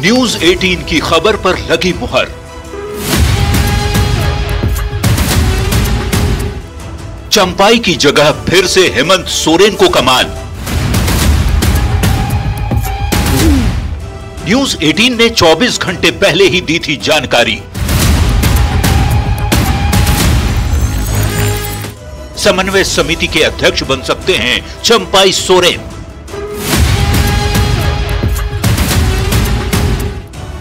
News 18 की खबर पर लगी मुहर। चंपाई की जगह फिर से हेमंत सोरेन को कमान। न्यूज 18 ने 24 घंटे पहले ही दी थी जानकारी। समन्वय समिति के अध्यक्ष बन सकते हैं चंपाई सोरेन।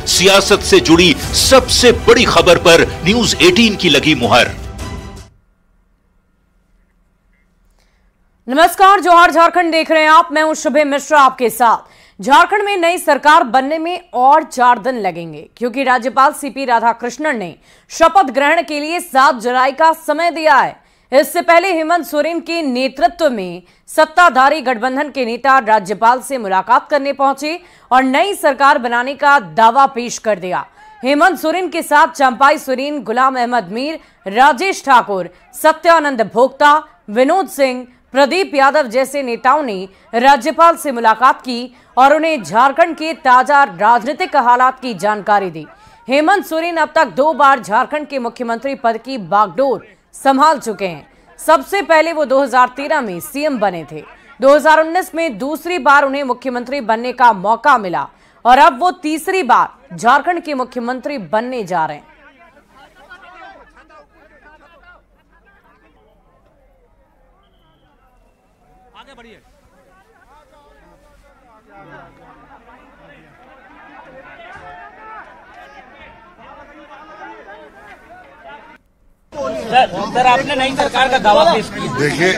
सियासत से जुड़ी सबसे बड़ी खबर पर न्यूज 18 की लगी मुहर। नमस्कार, जोहार झारखंड देख रहे हैं आप। मैं हूं शुभे मिश्रा आपके साथ। झारखंड में नई सरकार बनने में और 4 दिन लगेंगे, क्योंकि राज्यपाल सीपी राधाकृष्णन ने शपथ ग्रहण के लिए 7 जुलाई का समय दिया है। इससे पहले हेमंत सोरेन के नेतृत्व में सत्ताधारी गठबंधन के नेता राज्यपाल से मुलाकात करने पहुंचे और नई सरकार बनाने का दावा पेश कर दिया। हेमंत सोरेन के साथ चंपाई सोरेन, गुलाम अहमद मीर, राजेश ठाकुर, सत्यानंद भोक्ता, विनोद सिंह, प्रदीप यादव जैसे नेताओं ने राज्यपाल से मुलाकात की और उन्हें झारखंड के ताजा राजनीतिक हालात की जानकारी दी। हेमंत सोरेन अब तक 2 बार झारखंड के मुख्यमंत्री पद की बागडोर संभाल चुके हैं। सबसे पहले वो 2013 में सीएम बने थे। 2019 में दूसरी बार उन्हें मुख्यमंत्री बनने का मौका मिला और अब वो तीसरी बार झारखंड के मुख्यमंत्री बनने जा रहे हैं। आगे बढ़िए। सर, आपने नई सरकार का दावा पेश किया। देखिए,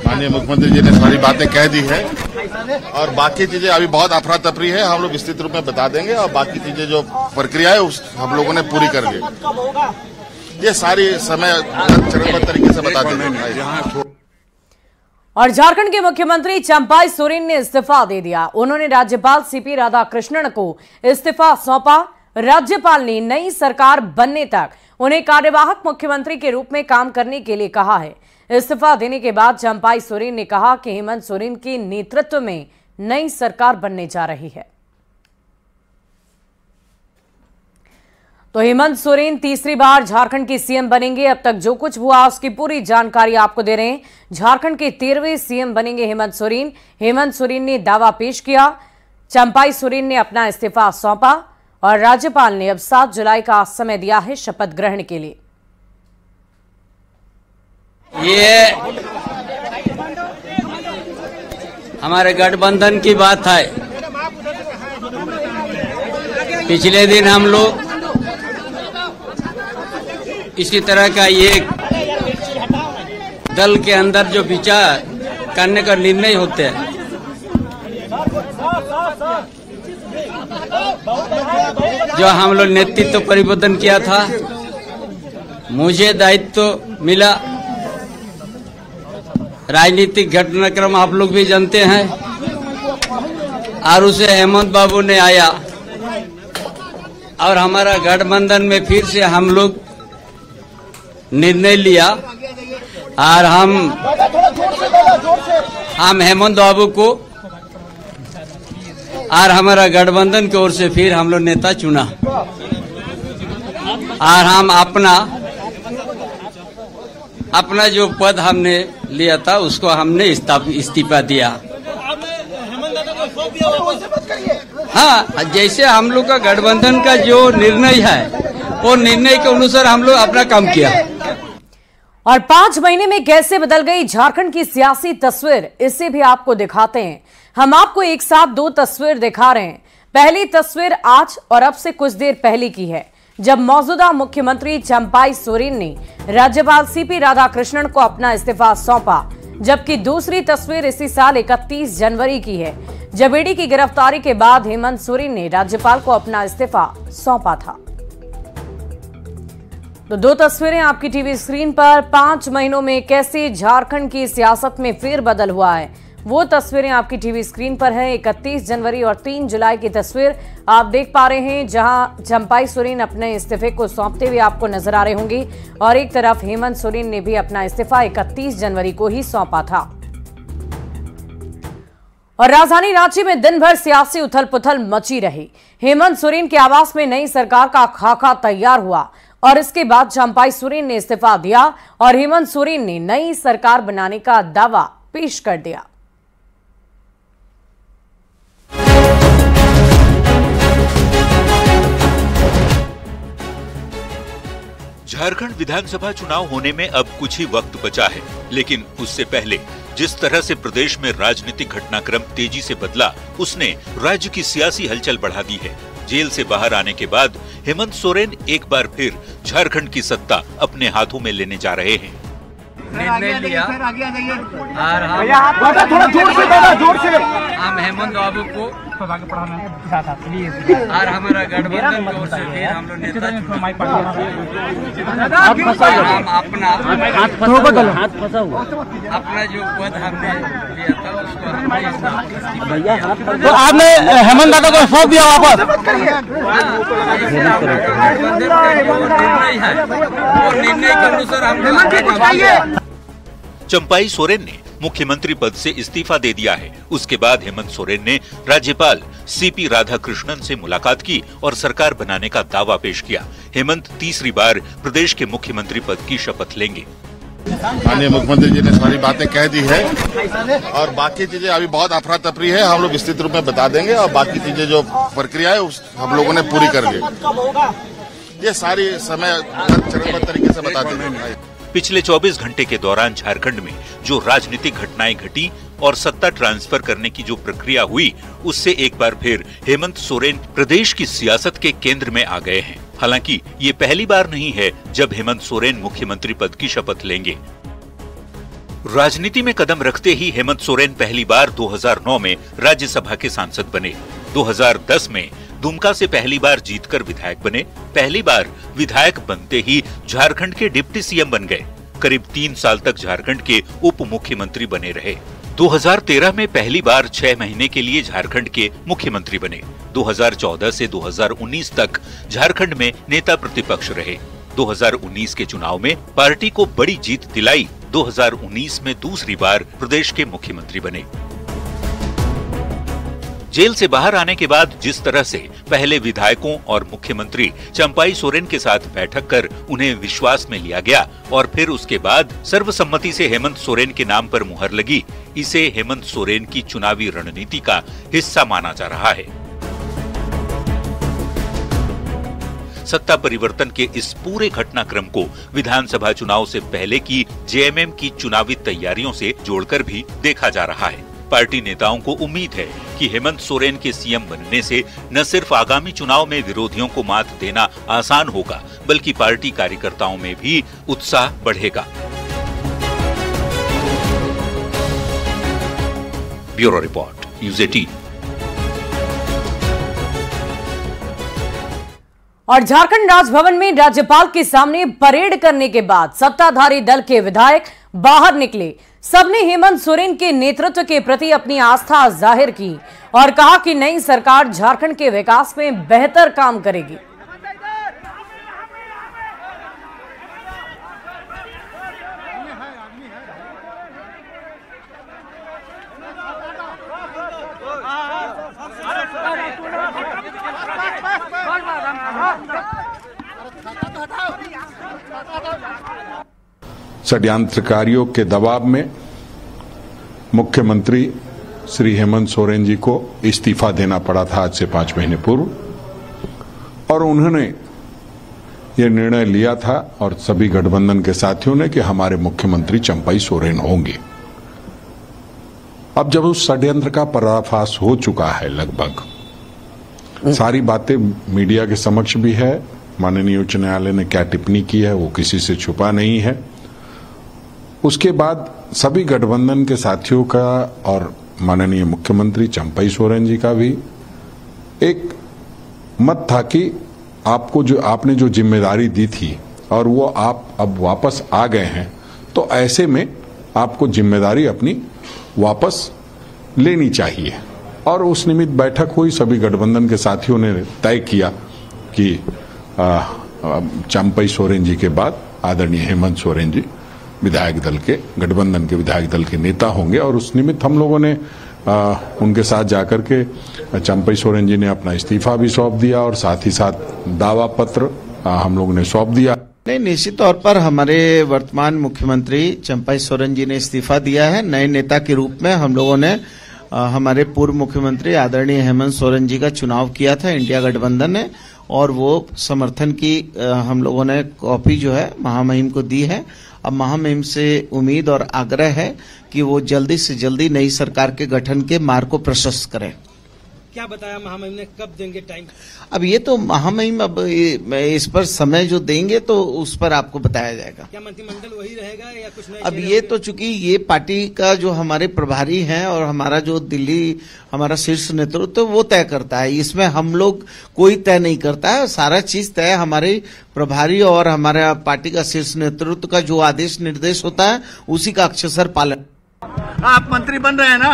माननीय मुख्यमंत्री जी ने सारी बातें कह दी है और बाकी चीजें अभी बहुत अफरा तफरी है। हम लोग विस्तृत रूप में बता देंगे और बाकी चीजें जो प्रक्रिया है उस हम लोगों ने पूरी कर ली। ये सारी समय चरणबद्ध तरीके से बता देंगे। और झारखंड के मुख्यमंत्री चंपाई सोरेन ने इस्तीफा दे दिया। उन्होंने राज्यपाल सीपी राधाकृष्णन को इस्तीफा सौंपा। राज्यपाल ने नई सरकार बनने तक उन्हें कार्यवाहक मुख्यमंत्री के रूप में काम करने के लिए कहा है। इस्तीफा देने के बाद चंपाई सोरेन ने कहा कि हेमंत सोरेन के नेतृत्व में नई सरकार बनने जा रही है। तो हेमंत सोरेन तीसरी बार झारखंड के सीएम बनेंगे। अब तक जो कुछ हुआ उसकी पूरी जानकारी आपको दे रहे हैं। झारखंड के 13वें सीएम बनेंगे हेमंत सोरेन। हेमंत सोरेन ने दावा पेश किया। चंपाई सोरेन ने अपना इस्तीफा सौंपा और राज्यपाल ने अब 7 जुलाई का समय दिया है शपथ ग्रहण के लिए। ये हमारे गठबंधन की बात है। पिछले दिन हम लोग इसी तरह का ये दल के अंदर जो विचार करने का निर्णय होते हैं, जो हम लोग नेतृत्व परिवर्तन किया था, मुझे दायित्व मिला। राजनीतिक घटनाक्रम आप लोग भी जानते हैं और उसे हेमंत बाबू ने आया और हमारा गठबंधन में फिर से हम लोग निर्णय लिया और हम हेमंत बाबू को और हमारा गठबंधन की ओर से फिर हम लोग नेता चुना और हम अपना जो पद हमने लिया था उसको हमने इस्तीफा दिया। हाँ, जैसे हम लोग का गठबंधन का जो निर्णय है वो निर्णय के अनुसार हम लोग अपना काम किया। और 5 महीने में कैसे बदल गई झारखंड की सियासी तस्वीर, इसे भी आपको दिखाते हैं। हम आपको एक साथ 2 तस्वीर दिखा रहे हैं। पहली तस्वीर आज और अब से कुछ देर पहले की है, जब मौजूदा मुख्यमंत्री चंपाई सोरेन ने राज्यपाल सीपी राधाकृष्णन को अपना इस्तीफा सौंपा। जबकि दूसरी तस्वीर इसी साल 31 जनवरी की है, जब ईडी की गिरफ्तारी के बाद हेमंत सोरेन ने राज्यपाल को अपना इस्तीफा सौंपा था। तो 2 तस्वीरें आपकी टीवी स्क्रीन पर। 5 महीनों में कैसे झारखंड की सियासत में फेरबदल हुआ है, वो तस्वीरें आपकी टीवी स्क्रीन पर है। 31 जनवरी और 3 जुलाई की तस्वीर आप देख पा रहे हैं, जहां चंपाई सोरेन अपने इस्तीफे को सौंपते हुए आपको नजर आ रहे होंगे और एक तरफ हेमंत सोरेन ने भी अपना इस्तीफा 31 जनवरी को ही सौंपा था। और राजधानी रांची में दिन भर सियासी उथल पुथल मची रही। हेमंत सोरेन के आवास में नई सरकार का खाका तैयार हुआ और इसके बाद चंपाई सोरेन ने इस्तीफा दिया और हेमंत सोरेन ने नई सरकार बनाने का दावा पेश कर दिया। झारखंड विधानसभा चुनाव होने में अब कुछ ही वक्त बचा है, लेकिन उससे पहले जिस तरह से प्रदेश में राजनीतिक घटनाक्रम तेजी से बदला, उसने राज्य की सियासी हलचल बढ़ा दी है। जेल से बाहर आने के बाद हेमंत सोरेन एक बार फिर झारखंड की सत्ता अपने हाथों में लेने जा रहे हैं। निर्णय लिया और हम हेमंत बाबू को और हमारा गठबंधन की ओर से भी हम लोग नेता हम अपना जो पद हमने लिया था उसको तो आपने हेमंत दादा को सौंप दिया वापस। गठबंधन का जो निर्णय है वो निर्णय के अनुसार हम लोग चंपाई सोरेन ने मुख्यमंत्री पद से इस्तीफा दे दिया है। उसके बाद हेमंत सोरेन ने राज्यपाल सीपी राधाकृष्णन से मुलाकात की और सरकार बनाने का दावा पेश किया। हेमंत तीसरी बार प्रदेश के मुख्यमंत्री पद की शपथ लेंगे। माननीय मुख्यमंत्री जी ने सारी बातें कह दी है और बाकी चीजें अभी बहुत अफरा तफरी है, हम लोग विस्तृत रूप में बता देंगे और बाकी चीजें जो प्रक्रिया है हम लोगों ने पूरी कर ली। ये सारी समय चरणबद्ध तरीके से बता देंगे। पिछले 24 घंटे के दौरान झारखंड में जो राजनीतिक घटनाएं घटी और सत्ता ट्रांसफर करने की जो प्रक्रिया हुई, उससे एक बार फिर हेमंत सोरेन प्रदेश की सियासत के केंद्र में आ गए हैं। हालांकि ये पहली बार नहीं है जब हेमंत सोरेन मुख्यमंत्री पद की शपथ लेंगे। राजनीति में कदम रखते ही हेमंत सोरेन पहली बार 2009 में राज्यसभा के सांसद बने। 2010 में दुमका से पहली बार जीतकर विधायक बने। पहली बार विधायक बनते ही झारखंड के डिप्टी सीएम बन गए। करीब 3 साल तक झारखंड के उप मुख्यमंत्री बने रहे। 2013 में पहली बार 6 महीने के लिए झारखंड के मुख्यमंत्री बने। 2014 से 2019 तक झारखंड में नेता प्रतिपक्ष रहे। 2019 के चुनाव में पार्टी को बड़ी जीत दिलाई। 2019 में दूसरी बार प्रदेश के मुख्यमंत्री बने। जेल से बाहर आने के बाद जिस तरह से पहले विधायकों और मुख्यमंत्री चंपाई सोरेन के साथ बैठक कर उन्हें विश्वास में लिया गया और फिर उसके बाद सर्वसम्मति से हेमंत सोरेन के नाम पर मुहर लगी, इसे हेमंत सोरेन की चुनावी रणनीति का हिस्सा माना जा रहा है। सत्ता परिवर्तन के इस पूरे घटनाक्रम को विधानसभा चुनाव से पहले की जेएमएम की चुनावी तैयारियों से जोड़कर भी देखा जा रहा है। पार्टी नेताओं को उम्मीद है कि हेमंत सोरेन के सीएम बनने से न सिर्फ आगामी चुनाव में विरोधियों को मात देना आसान होगा, बल्कि पार्टी कार्यकर्ताओं में भी उत्साह बढ़ेगा। Bureau report, news 18। और झारखंड राजभवन में राज्यपाल के सामने परेड करने के बाद सत्ताधारी दल के विधायक बाहर निकले। सबने हेमंत सोरेन के नेतृत्व के प्रति अपनी आस्था जाहिर की और कहा कि नई सरकार झारखंड के विकास में बेहतर काम करेगी। षड्यंत्रकारियों के दबाव में मुख्यमंत्री श्री हेमंत सोरेन जी को इस्तीफा देना पड़ा था आज से 5 महीने पूर्व, और उन्होंने ये निर्णय लिया था और सभी गठबंधन के साथियों ने कि हमारे मुख्यमंत्री चंपाई सोरेन होंगे। अब जब उस षड्यंत्र का पर्दाफाश हो चुका है, लगभग सारी बातें मीडिया के समक्ष भी है, माननीय उच्च न्यायालय ने क्या टिप्पणी की है वो किसी से छुपा नहीं है। उसके बाद सभी गठबंधन के साथियों का और माननीय मुख्यमंत्री चंपाई सोरेन जी का भी एक मत था कि आपने जो जिम्मेदारी दी थी और वो आप अब वापस आ गए हैं, तो ऐसे में आपको जिम्मेदारी अपनी वापस लेनी चाहिए। और उस निमित्त बैठक हुई, सभी गठबंधन के साथियों ने तय किया कि चंपाई सोरेन जी के बाद आदरणीय हेमंत सोरेन जी विधायक दल के, गठबंधन के विधायक दल के नेता होंगे। और उस निमित्त हम लोगों ने उनके साथ जाकर के चंपई सोरेन जी ने अपना इस्तीफा भी सौंप दिया और साथ ही साथ दावा पत्र हम लोगों ने सौंप दिया। नहीं, निश्चित तौर पर हमारे वर्तमान मुख्यमंत्री चंपई सोरेन जी ने इस्तीफा दिया है। नए नेता के रूप में हम लोगों ने हमारे पूर्व मुख्यमंत्री आदरणीय हेमंत सोरेन जी का चुनाव किया था इंडिया गठबंधन ने, और वो समर्थन की हम लोगों ने कॉपी जो है महामहिम को दी है। अब महामहिम से उम्मीद और आग्रह है कि वो जल्दी से जल्दी नई सरकार के गठन के मार्ग को प्रशस्त करें। क्या बताया महामहिम ने, कब देंगे टाइम? अब ये तो महामहिम अब इस पर समय जो देंगे तो उस पर आपको बताया जाएगा। क्या मंत्रिमंडल वही रहेगा या कुछ नए? अब ये तो चूंकि ये पार्टी का जो हमारे प्रभारी हैं और हमारा जो दिल्ली हमारा शीर्ष नेतृत्व तो वो तय करता है, इसमें हम लोग कोई तय नहीं करता है। सारा चीज तय हमारे प्रभारी और हमारा पार्टी का शीर्ष नेतृत्व का जो आदेश निर्देश होता है उसी का अक्षरशः पालन। आप मंत्री बन रहे हैं ना?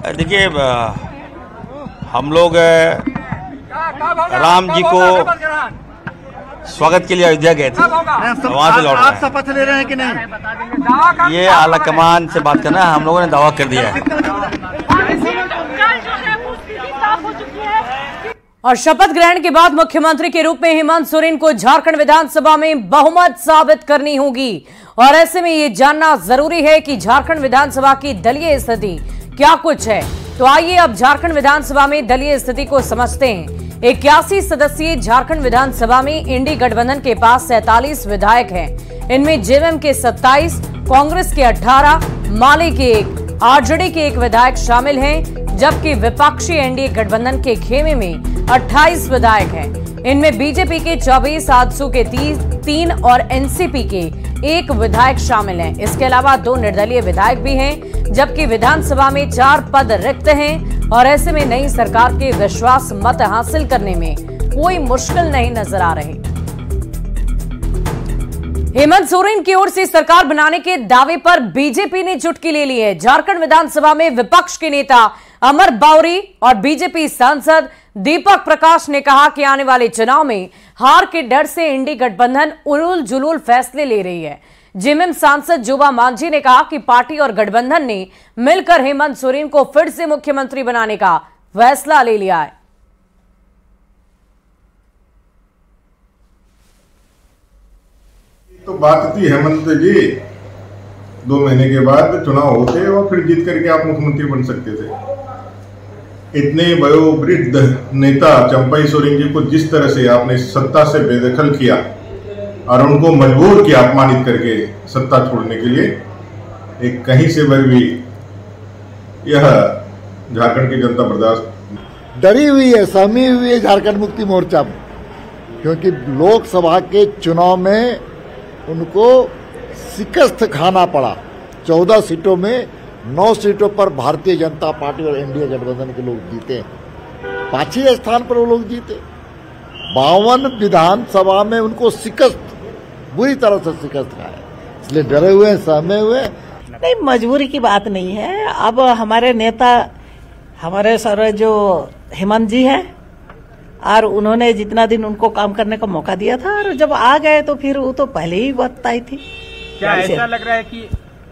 देखिए, हम लोग राम जी को स्वागत के लिए अयोध्या गए थे, वहां से लौट रहे हैं। आप शपथ ले रहे हैं कि नहीं? ये आला कमान से बात करना है, हम लोगों ने दावा कर दिया है। और शपथ ग्रहण के बाद मुख्यमंत्री के रूप में हेमंत सोरेन को झारखंड विधानसभा में बहुमत साबित करनी होगी, और ऐसे में ये जानना जरूरी है कि झारखंड विधानसभा की दलीय स्थिति क्या कुछ है। तो आइए अब झारखंड विधानसभा में दलीय स्थिति को समझते हैं। 81 सदस्यीय झारखंड विधानसभा में इंडी गठबंधन के पास 47 विधायक हैं। इनमें जेएमएम के 27, कांग्रेस के 18, माले के 1, आरजेडी के 1 विधायक शामिल हैं, जबकि विपक्षी एनडीए गठबंधन के खेमे में 28 विधायक हैं। इनमें बीजेपी के 24, आजसू के 3 और एनसीपी के 1 विधायक शामिल हैं। इसके अलावा 2 निर्दलीय विधायक भी हैं, जबकि विधानसभा में 4 पद रिक्त हैं, और ऐसे में नई सरकार के विश्वास मत हासिल करने में कोई मुश्किल नहीं नजर आ रही। हेमंत सोरेन की ओर से सरकार बनाने के दावे पर बीजेपी ने चुटकी ले ली है। झारखंड विधानसभा में विपक्ष के नेता अमर बाउरी और बीजेपी सांसद दीपक प्रकाश ने कहा कि आने वाले चुनाव में हार के डर से इंडी गठबंधन उलूल जुलूल फैसले ले रही है। जेएमएम सांसद जोबा मांझी ने कहा कि पार्टी और गठबंधन ने मिलकर हेमंत सोरेन को फिर से मुख्यमंत्री बनाने का फैसला ले लिया है। तो बात थी हेमंत जी, 2 महीने के बाद चुनाव होते और फिर जीत करके आप मुख्यमंत्री बन सकते थे। इतने वयोवृद्ध नेता चंपई सोरेन जी को जिस तरह से आपने सत्ता से बेदखल किया और उनको मजबूर किया अपमानित करके सत्ता छोड़ने के लिए, एक कहीं से भी यह झारखंड की जनता बर्दाश्त डरी हुई है, सहमी हुई है झारखंड मुक्ति मोर्चा में, क्योंकि लोकसभा के चुनाव में उनको शिकस्त खाना पड़ा। 14 सीटों में 9 सीटों पर भारतीय जनता पार्टी और एनडीए गठबंधन के लोग जीते। 5वें स्थान पर वो लोग जीते। 52 विधानसभा में उनको शिकस्त, बुरी तरह से शिकस्त खाया, इसलिए डरे हुए, सहमे हुए। नहीं, मजबूरी की बात नहीं है। अब हमारे नेता हमारे सर जो हेमंत जी हैं, और उन्होंने जितना दिन उनको काम करने का मौका दिया था, और जब आ गए तो फिर वो तो पहले ही बात आई थी। क्या ऐसा लग रहा है कि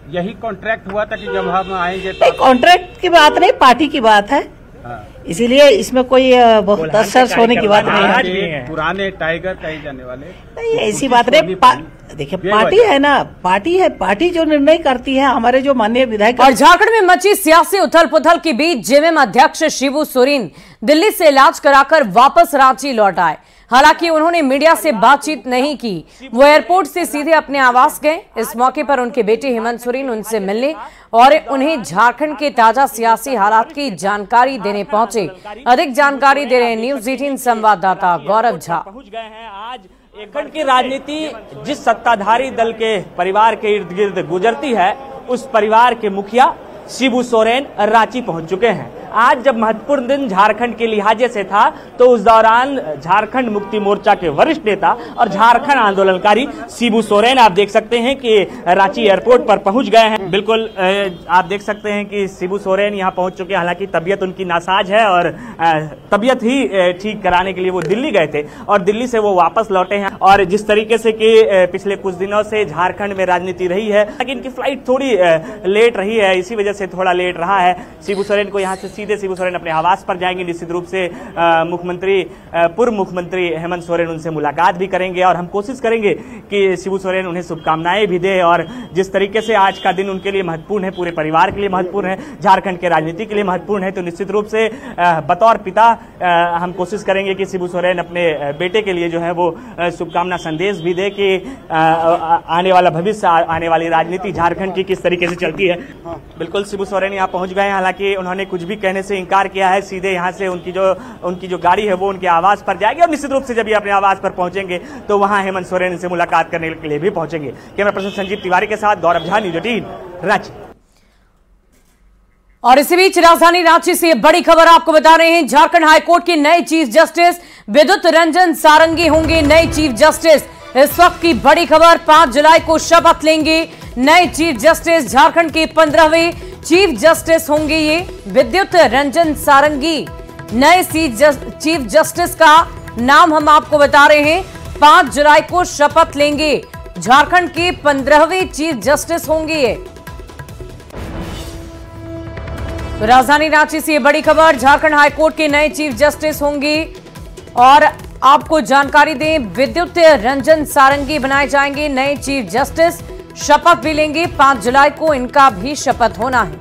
यही कॉन्ट्रैक्ट हुआ था कि जब हम आएंगे? नहीं, कॉन्ट्रैक्ट की बात नहीं, पार्टी की बात है। इसीलिए इसमें कोई बहुत असर होने की बात नहीं है। पुराने टाइगर कहे जाने वाले नहीं, ऐसी बात नहीं। देखिए, पार्टी है ना, पार्टी है, पार्टी जो निर्णय करती है। हमारे जो माननीय विधायक। और झारखंड में मची सियासी उथल पुथल के बीच जेएमएम अध्यक्ष शिबू सोरेन दिल्ली से इलाज कराकर वापस रांची लौट आए। हालांकि उन्होंने मीडिया से बातचीत नहीं की, वो एयरपोर्ट से सीधे अपने आवास गए। इस मौके पर उनके बेटे हेमंत सोरेन उनसे मिलने और उन्हें झारखंड के ताजा सियासी हालात की जानकारी देने पहुंचे। अधिक जानकारी दे रहे हैं न्यूज 18 संवाददाता गौरव झा। पहुंच गए हैं। आज झारखंड की राजनीति जिस सत्ताधारी दल के परिवार के इर्द गिर्द गुजरती है, उस परिवार के मुखिया शिबू सोरेन रांची पहुंच चुके हैं। आज जब महत्वपूर्ण दिन झारखंड के लिहाजे से था तो उस दौरान झारखंड मुक्ति मोर्चा के वरिष्ठ नेता और झारखंड आंदोलनकारी शिबू सोरेन आप देख सकते हैं कि रांची एयरपोर्ट पर पहुंच गए हैं। बिल्कुल आप देख सकते हैं कि शिबू सोरेन यहां पहुंच चुके हैं। हालांकि तबीयत उनकी नासाज है और तबीयत ही ठीक कराने के लिए वो दिल्ली गए थे और दिल्ली से वो वापस लौटे हैं। और जिस तरीके से कि पिछले कुछ दिनों से झारखंड में राजनीति रही है, लेकिन इनकी फ्लाइट थोड़ी लेट रही है, इसी वजह से थोड़ा लेट रहा है। शिबू सोरेन को यहाँ से सीधे शिबू सोरेन अपने आवास पर जाएंगे। निश्चित रूप से पूर्व मुख्यमंत्री हेमंत सोरेन उनसे मुलाकात भी करेंगे और हम कोशिश करेंगे कि शिबू सोरेन उन्हें शुभकामनाएं भी दे। और जिस तरीके से आज का दिन उनके लिए महत्वपूर्ण है, पूरे परिवार के लिए महत्वपूर्ण है, झारखंड के राजनीति के लिए महत्वपूर्ण है, तो निश्चित रूप से बतौर पिता हम कोशिश करेंगे कि शिबू सोरेन अपने बेटे के लिए जो है वो शुभकामना संदेश भी दे कि आने वाला भविष्य, आने वाली राजनीति झारखंड की किस तरीके से चलती है। बिल्कुल शिबू सोरेन यहाँ पहुंच गए हैं। हालांकि उन्होंने कुछ भी कहने से इनकार किया है। सीधे यहाँ से उनकी जो गाड़ी है वो उनके आवास पर जाएगी और निश्चित रूप से जब ये अपने आवास पर पहुंचेंगे तो वहां हेमंत सोरेन से मुलाकात करने के लिए भी पहुंचेंगे। कैमरा पर्सन संजीव तिवारी के साथ गौरव झा, न्यूज़ 18 रांची। और इसी बीच राजधानी रांची से बड़ी खबर आपको बता रहे हैं। झारखंड हाईकोर्ट के नए चीफ जस्टिस विद्युत रंजन सारंगी होंगे नए चीफ जस्टिस। इस वक्त की बड़ी खबर, 5 जुलाई को शपथ लेंगे नए चीफ जस्टिस। झारखंड के 15वें चीफ जस्टिस होंगे ये विद्युत रंजन सारंगी। नए चीफ जस्टिस का नाम हम आपको बता रहे हैं। 5 जुलाई को शपथ लेंगे, झारखंड के 15वें चीफ जस्टिस होंगे ये। तो राजधानी रांची से बड़ी खबर, झारखंड हाईकोर्ट के नए चीफ जस्टिस होंगे। और आपको जानकारी दें, विद्युत रंजन सारंगी बनाए जाएंगे नए चीफ जस्टिस। शपथ भी लेंगे, 5 जुलाई को इनका भी शपथ होना है।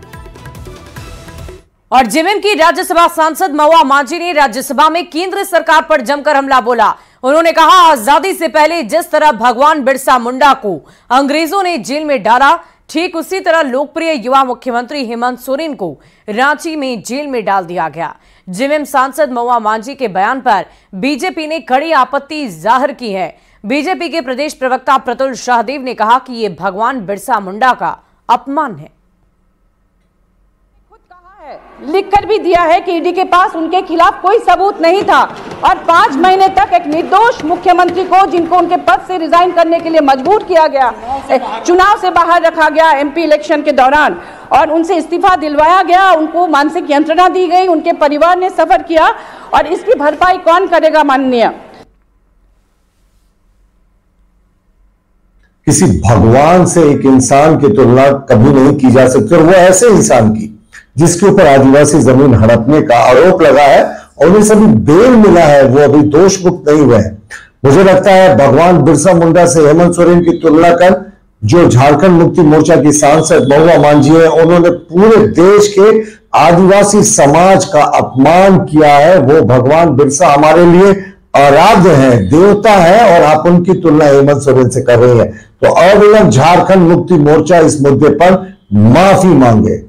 और जेएमएम की राज्यसभा सांसद महुआ मांझी ने राज्यसभा में केंद्र सरकार पर जमकर हमला बोला। उन्होंने कहा, आजादी से पहले जिस तरह भगवान बिरसा मुंडा को अंग्रेजों ने जेल में डाला, ठीक उसी तरह लोकप्रिय युवा मुख्यमंत्री हेमंत सोरेन को रांची में जेल में डाल दिया गया। जेएमएम सांसद महुआ मांझी के बयान पर बीजेपी ने कड़ी आपत्ति जाहिर की है। बीजेपी के प्रदेश प्रवक्ता प्रतुल शाहदेव ने कहा कि यह भगवान बिरसा मुंडा का अपमान है। लिखकर भी दिया है कि ईडी के पास उनके खिलाफ कोई सबूत नहीं था और 5 महीने तक एक निर्दोष मुख्यमंत्री को, जिनको उनके पद से रिजाइन करने के लिए मजबूर किया गया, चुनाव से बाहर रखा गया एमपी इलेक्शन के दौरान और उनसे इस्तीफा दिलवाया गया, उनको मानसिक यंत्रणा दी गई, उनके परिवार ने सफर किया और इसकी भरपाई कौन करेगा माननीय? किसी भगवान से एक इंसान की तुलना कभी नहीं की जा सकती और वो ऐसे इंसान की जिसके ऊपर आदिवासी जमीन हड़पने का आरोप लगा है और उन्हें सभी बेल मिला है, वो अभी दोष मुक्त नहीं हुए हैं। मुझे लगता है भगवान बिरसा मुंडा से हेमंत सोरेन की तुलना कर जो झारखंड मुक्ति मोर्चा की सांसद महुआ मांझी है, उन्होंने पूरे देश के आदिवासी समाज का अपमान किया है। वो भगवान बिरसा हमारे लिए आराध्य है, देवता है और आप उनकी तुलना हेमंत सोरेन से कर रही है। तो अविलंब झारखंड मुक्ति मोर्चा इस मुद्दे पर माफी मांगे।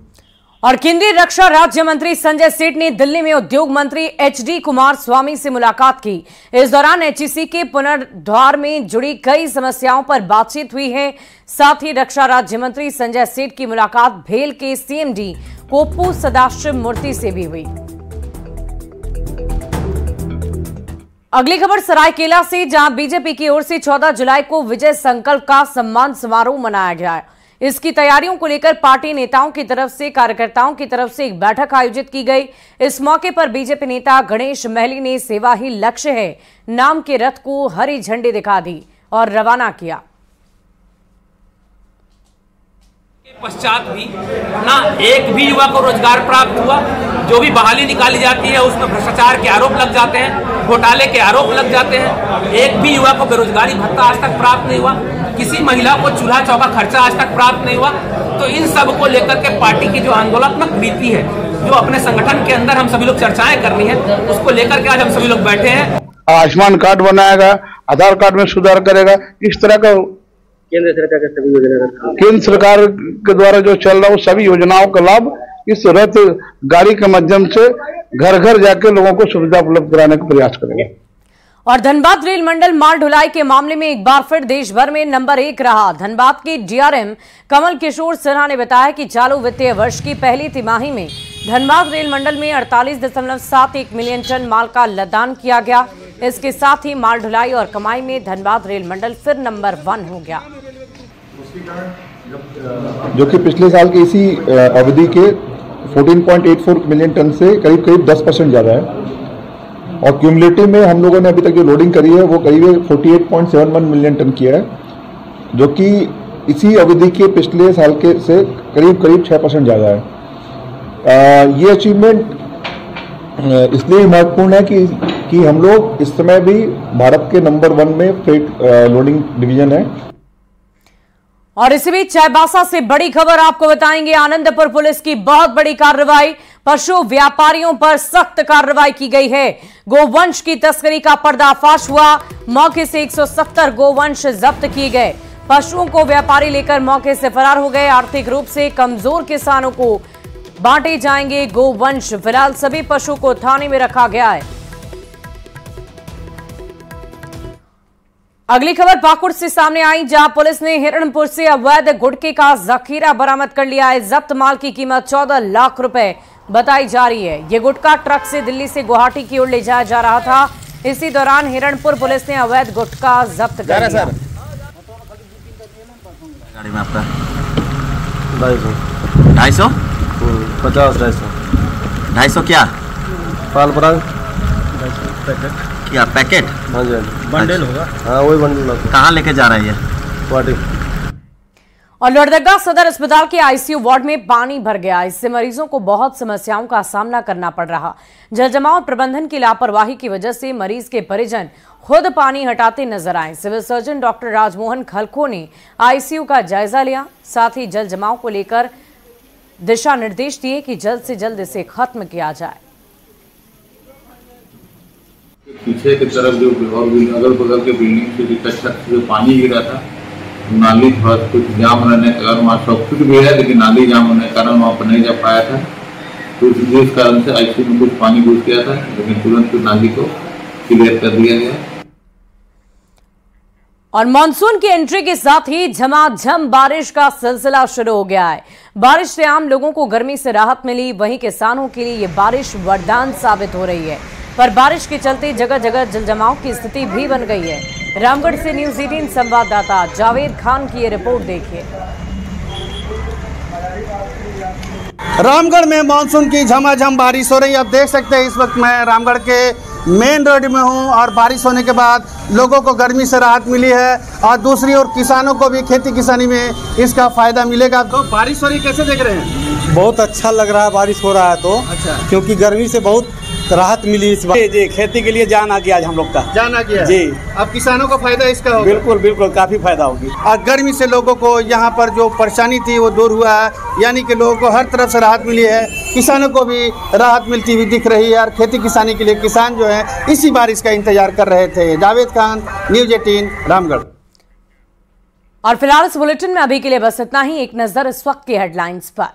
और केंद्रीय रक्षा राज्य मंत्री संजय सेठ ने दिल्ली में उद्योग मंत्री एचडी कुमार स्वामी से मुलाकात की। इस दौरान एचईसी के पुनर्द्वार में जुड़ी कई समस्याओं पर बातचीत हुई है। साथ ही रक्षा राज्य मंत्री संजय सेठ की मुलाकात भेल के सीएमडी कोप्पू सदाशिव मूर्ति से भी हुई। अगली खबर सरायकेला से, जहां बीजेपी की ओर से 14 जुलाई को विजय संकल्प का सम्मान समारोह मनाया गया है। इसकी तैयारियों को लेकर पार्टी नेताओं की तरफ से, कार्यकर्ताओं की तरफ से एक बैठक आयोजित की गई। इस मौके पर बीजेपी नेता गणेश महली ने सेवा ही लक्ष्य है नाम के रथ को हरी झंडी दिखा दी और रवाना किया। पश्चात भी ना एक भी युवा को रोजगार प्राप्त हुआ। जो भी बहाली निकाली जाती है उसमें भ्रष्टाचार के आरोप लग जाते हैं, घोटाले के आरोप लग जाते हैं। एक भी युवा को बेरोजगारी भत्ता आज तक प्राप्त नहीं हुआ, किसी महिला को चूल्हा चौका खर्चा आज तक प्राप्त नहीं हुआ। तो इन सब को लेकर के पार्टी की जो आंदोलनात्मक नीति है, जो अपने संगठन के अंदर हम सभी लोग चर्चाएं करनी है, उसको लेकर के आज हम सभी लोग बैठे हैं। आयुष्मान कार्ड बनाएगा, आधार कार्ड में सुधार करेगा, इस तरह का केंद्र सरकार के सभी योजना, केंद्र सरकार के द्वारा जो चल रहा है वो सभी योजनाओं का लाभ इस रथ गाड़ी के माध्यम से घर घर जाके लोगों को सुविधा उपलब्ध कराने का प्रयास करेंगे। और धनबाद रेल मंडल माल ढुलाई के मामले में एक बार फिर देश भर में नंबर 1 रहा। धनबाद के डीआरएम कमल किशोर सिन्हा ने बताया कि चालू वित्तीय वर्ष की पहली तिमाही में धनबाद रेल मंडल में 48.71 मिलियन टन माल का लदान किया गया। इसके साथ ही माल ढुलाई और कमाई में धनबाद रेल मंडल फिर नंबर 1 हो गया, जो कि पिछले साल की इसी अवधि के 14.84 मिलियन टन से करीब 10% ज़्यादा है। और क्यूमुलेटिव में हम लोगों ने अभी तक जो लोडिंग करी है वो करीब 48.71 मिलियन टन किया है, जो कि इसी अवधि के पिछले साल के से करीब 6% ज़्यादा है। ये अचीवमेंट इसलिए महत्वपूर्ण है कि हम लोग इस समय भी भारत के नंबर 1 में फ्रेट लोडिंग डिवीजन है। और इसी बीच चाईबासा से बड़ी खबर आपको बताएंगे। आनंदपुर पुलिस की बहुत बड़ी कार्रवाई, पशु व्यापारियों पर सख्त कार्रवाई की गई है। गोवंश की तस्करी का पर्दाफाश हुआ, मौके से 170 गोवंश जब्त किए गए। पशुओं को व्यापारी लेकर मौके से फरार हो गए। आर्थिक रूप से कमजोर किसानों को बांटे जाएंगे गोवंश। फिलहाल सभी पशु को थाने में रखा गया है। अगली खबर पाकुड़ से सामने आई, जहां पुलिस ने हिरणपुर से अवैध गुटखे का जखीरा बरामद कर लिया है। जब्त माल की कीमत 14 लाख रुपए बताई जा रही है। यह गुटखा ट्रक से दिल्ली से गुवाहाटी की ओर ले जाया जा रहा था। इसी दौरान हिरणपुर पुलिस ने अवैध गुटखा जब्त कर लिया। गाड़ी में आपका 250 250 क्या पाल पराग क्या पैकेट? हाँ जी बंडल होगा। हाँ वही बंडल होगा। कहाँ लेके जा रहा है ये? गुवाहाटी। और लोहरदगा सदर अस्पताल के आईसीयू वार्ड में पानी भर गया। इससे मरीजों को बहुत समस्याओं का सामना करना पड़ रहा। जलजमाव प्रबंधन की लापरवाही की वजह से मरीज के परिजन खुद पानी हटाते नजर आए। सिविल सर्जन डॉक्टर राजमोहन खलखो ने आईसीयू का जायजा लिया, साथ ही जल जमाव को लेकर दिशा निर्देश दिए कि जल्द से जल्द इसे खत्म किया जाए। पीछे की तरफ जो अगल बगल के बिल्डिंग से जो पानी गिरा था, नाली थोड़ा कुछ जाम रहने के कारण वहाँ सब कुछ भी है, लेकिन नाली जाम होने के कारण वहाँ पर नहीं जा पाया था। तो जिस कारण से आईसीयू में कुछ पानी घुस गया था, लेकिन तुरंत नाली को क्लियर कर दिया गया। और मानसून की एंट्री के साथ ही झमाझम बारिश का सिलसिला शुरू हो गया है। बारिश से आम लोगों को गर्मी से राहत मिली, वहीं किसानों के लिए ये बारिश वरदान साबित हो रही है। पर बारिश के चलते जगह जगह जलजमाव की स्थिति भी बन गई है। रामगढ़ से न्यूज़ 18 संवाददाता जावेद खान की ये रिपोर्ट देखिए। रामगढ़ में मानसून की झमाझम बारिश हो रही है। आप देख सकते हैं इस वक्त मैं रामगढ़ के मेन रोड में हूं और बारिश होने के बाद लोगों को गर्मी से राहत मिली है और दूसरी ओर किसानों को भी खेती किसानी में इसका फायदा मिलेगा। तो बारिश हो रही कैसे देख रहे हैं? बहुत अच्छा लग रहा है, बारिश हो रहा है तो अच्छा, क्योंकि गर्मी से बहुत राहत मिली इस बार। जी खेती के लिए जान आ गया आज हम लोग का। जान आ गया जी। अब किसानों को फायदा इसका होगा? बिल्कुल बिल्कुल काफी फायदा होगी। और गर्मी से लोगों को यहाँ पर जो परेशानी थी वो दूर हुआ है, यानी कि लोगों को हर तरफ से राहत मिली है। किसानों को भी राहत मिलती हुई दिख रही है और खेती किसानी के लिए किसान जो है इसी बारिश का इंतजार कर रहे थे। जावेद खान, न्यूज़ 18 रामगढ़। और फिलहाल इस बुलेटिन में अभी के लिए बस इतना ही। एक नजर इस वक्त की हेडलाइंस पर।